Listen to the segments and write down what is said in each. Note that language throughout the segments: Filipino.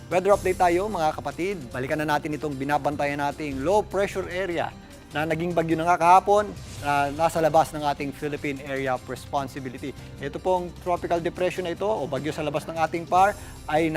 Weather update tayo mga kapatid. Balikan na natin itong binabantayan nating low pressure area na naging bagyo na nga kahapon nasa labas ng ating Philippine Area of Responsibility. Ito pong tropical depression na ito o bagyo sa labas ng ating PAR ay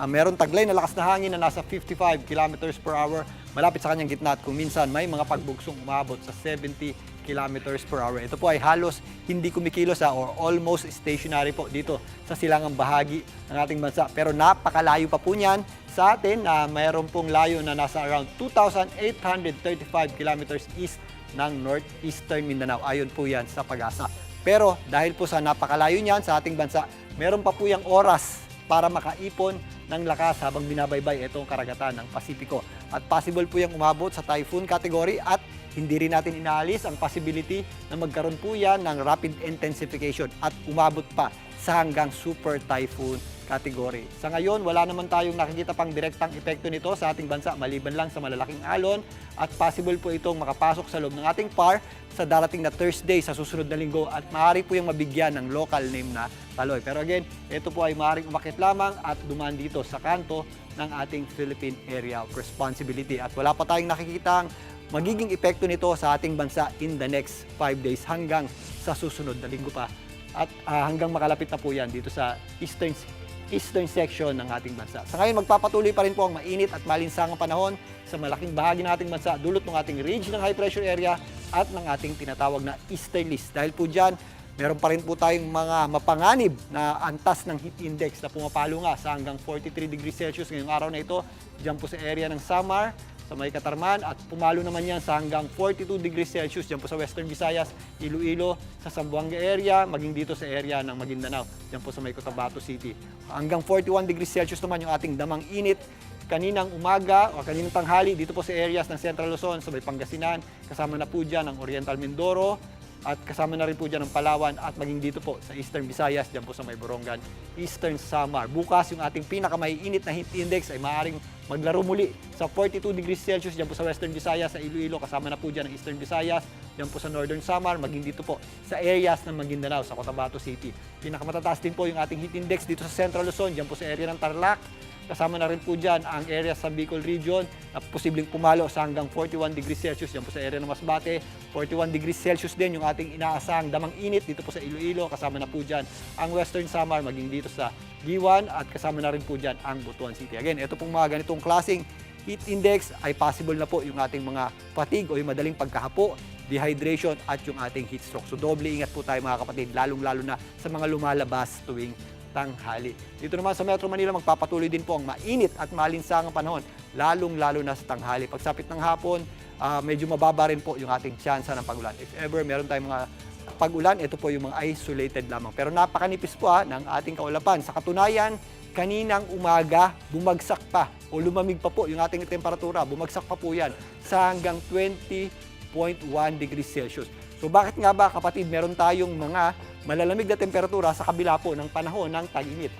meron taglay na lakas na hangin na nasa 55 kilometers per hour malapit sa kanyang gitna at kung minsan may mga pagbugsong umabot sa 70 kilometers per hour. Ito po ay halos hindi kumikilos or almost stationary po dito sa silangang bahagi ng ating bansa. Pero napakalayo pa po niyan sa atin na mayroon pong layo na nasa around 2,835 kilometers east ng northeastern Mindanao. Ayon po yan sa Pag-asa. Pero dahil po sa napakalayo niyan sa ating bansa, meron pa po yung oras para makaipon ng lakas habang binabaybay itong karagatan ng Pasipiko. At possible po yung umabot sa typhoon category at hindi rin natin inaalis ang possibility na magkaroon po yan ng rapid intensification at umabot pa sa hanggang super typhoon category. Sa ngayon, wala naman tayong nakikita pang direktang epekto nito sa ating bansa maliban lang sa malalaking alon at possible po itong makapasok sa loob ng ating PAR sa darating na Thursday sa susunod na linggo at maaari po yung mabigyan ng local name na Taloy. Pero again, ito po ay maaaring umakit lamang at dumaan dito sa kanto ng ating Philippine Area of Responsibility at wala pa tayong nakikitang magiging epekto nito sa ating bansa in the next 5 days hanggang sa susunod na linggo pa. At hanggang makalapit na po yan dito sa eastern section ng ating bansa. Sa ngayon, magpapatuloy pa rin po ang mainit at malinsangang panahon sa malaking bahagi ng ating bansa dulot ng ating range ng high pressure area at ng ating tinatawag na easterlies. Dahil po dyan, meron pa rin po tayong mga mapanganib na antas ng heat index na pumapalo nga sa hanggang 43 degrees Celsius ngayong araw na ito. Diyan po sa area ng Samar, sa May Katarman at pumalo naman yan sa hanggang 42 degrees Celsius dyan po sa Western Visayas, Iloilo, sa Zamboanga area, maging dito sa area ng Maguindanao, dyan po sa May Cotabato City. Hanggang 41 degrees Celsius naman yung ating damang init kaninang umaga o kaninang tanghali dito po sa areas ng Central Luzon, sa May Pangasinan, kasama na po dyan ang Oriental Mindoro, at kasama na rin po dyan ang Palawan at maging dito po sa Eastern Visayas, dyan po sa May Borongan, Eastern Samar. Bukas yung ating pinakamaiinit na heat index ay maaaring maglaro muli sa 42 degrees Celsius dyan po sa Western Visayas, sa Iloilo, kasama na po dyan ang Eastern Visayas, dyan po sa Northern Samar, maging dito po sa areas ng Maguindanao, sa Cotabato City. Pinakamatataas din po yung ating heat index dito sa Central Luzon, dyan po sa area ng Tarlac, kasama na rin po dyan ang area sa Bicol Region na posibleng pumalo sa hanggang 41 degrees Celsius dyan po sa area ng Masbate. 41 degrees Celsius din yung ating inaasahang damang init dito po sa Iloilo. Kasama na po dyan ang Western Samar maging dito sa Giwan at kasama na rin po dyan ang Butuan City. Again, ito pong mga ganitong klaseng heat index ay possible na po yung ating mga fatigue o yung madaling pagkahapo, dehydration at yung ating heat stroke. So doble ingat po tayo mga kapatid, lalong-lalo na sa mga lumalabas tuwing tanghali. Dito naman sa Metro Manila, magpapatuloy din po ang mainit at malinsangang panahon, lalong-lalo na sa tanghali. Pagsapit ng hapon, medyo mababa rin po yung ating tsansa ng pag-ulan. If ever meron tayong mga pag-ulan, ito po yung mga isolated lamang. Pero napakanipis po ng ating kaulapan. Sa katunayan, kaninang umaga, bumagsak pa o lumamig pa po yung ating temperatura. Bumagsak pa po yan sa hanggang 20.1 degrees Celsius. So bakit nga ba kapatid, meron tayong mga malalamig na temperatura sa kabila po ng panahon ng tag-init?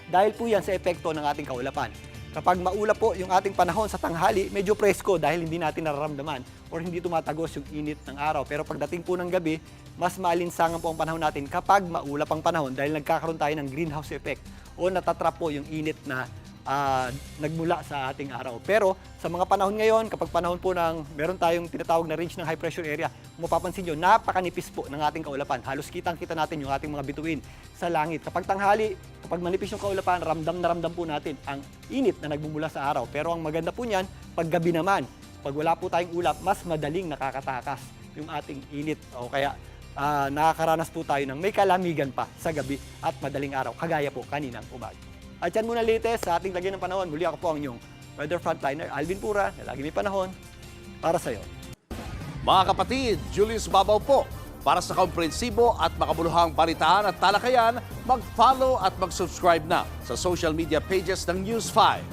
Dahil po yan sa epekto ng ating kaulapan. Kapag maulap po yung ating panahon sa tanghali, medyo presko dahil hindi natin nararamdaman or hindi tumatagos yung init ng araw. Pero pagdating po ng gabi, mas maalinsangan po ang panahon natin kapag maulap ang panahon dahil nagkakaroon tayo ng greenhouse effect o natatrap po yung init na nagmula sa ating araw. Pero sa mga panahon ngayon, kapag panahon po ng meron tayong tinatawag na range ng high pressure area, kung mapapansin nyo, napakanipis po ng ating kaulapan. Halos kitang-kita natin yung ating mga bituin sa langit. Kapag tanghali, kapag manipis yung kaulapan, ramdam na ramdam po natin ang init na nagmumula sa araw. Pero ang maganda po niyan, pag gabi naman, pag wala po tayong ulap, mas madaling nakakatakas yung ating init. O kaya nakakaranas po tayo ng may kalamigan pa sa gabi at madaling araw, kagaya po kaninang umaga. At yan muna latest sa ating lagay ng panahon. Muli ako po ang inyong weather frontliner, Alvin Pura, na lagi may panahon para sa'yo. Mga kapatid, Julius Babaw po. Para sa komprehensibo at makabuluhang balitaan at talakayan, mag-follow at mag-subscribe na sa social media pages ng News 5.